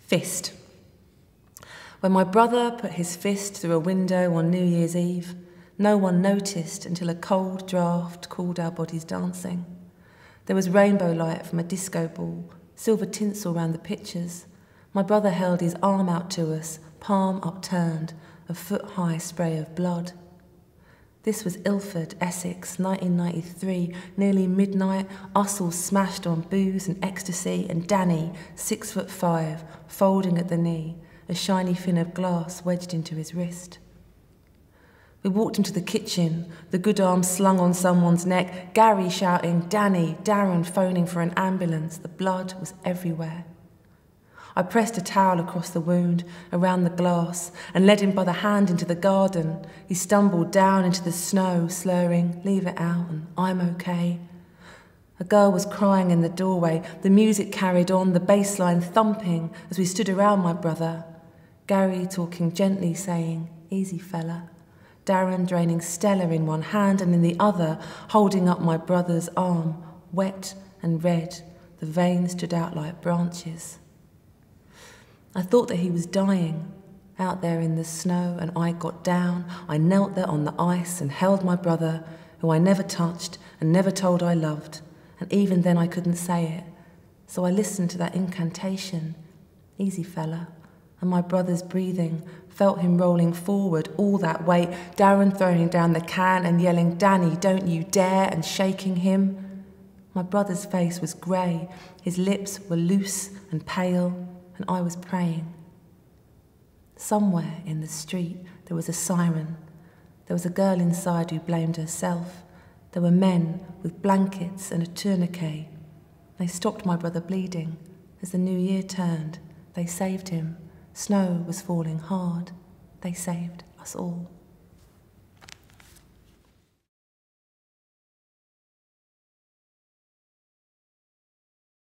Fist. When my brother put his fist through a window on New Year's Eve, no one noticed until a cold draft called our bodies dancing. There was rainbow light from a disco ball, silver tinsel round the pictures. My brother held his arm out to us, palm upturned, a foot-high spray of blood. This was Ilford, Essex, 1993, nearly midnight, us all smashed on booze and ecstasy, and Danny, 6'5", folding at the knee, a shiny fin of glass wedged into his wrist. We walked him to the kitchen, the good arm slung on someone's neck, Gary shouting, Danny, Darren phoning for an ambulance. The blood was everywhere. I pressed a towel across the wound, around the glass, and led him by the hand into the garden. He stumbled down into the snow, slurring, leave it out, and I'm okay. A girl was crying in the doorway. The music carried on, the bass line thumping as we stood around my brother. Gary talking gently, saying, easy fella. Darren draining Stella in one hand and in the other, holding up my brother's arm, wet and red. The veins stood out like branches. I thought that he was dying, out there in the snow, and I got down. I knelt there on the ice and held my brother, who I never touched and never told I loved, and even then I couldn't say it. So I listened to that incantation, easy fella, and my brother's breathing, felt him rolling forward, all that weight, Darren throwing down the can and yelling, Danny, don't you dare, and shaking him. My brother's face was grey, his lips were loose and pale, and I was praying. Somewhere in the street there was a siren. There was a girl inside who blamed herself. There were men with blankets and a tourniquet. They stopped my brother bleeding. As the new year turned, they saved him. Snow was falling hard. They saved us all.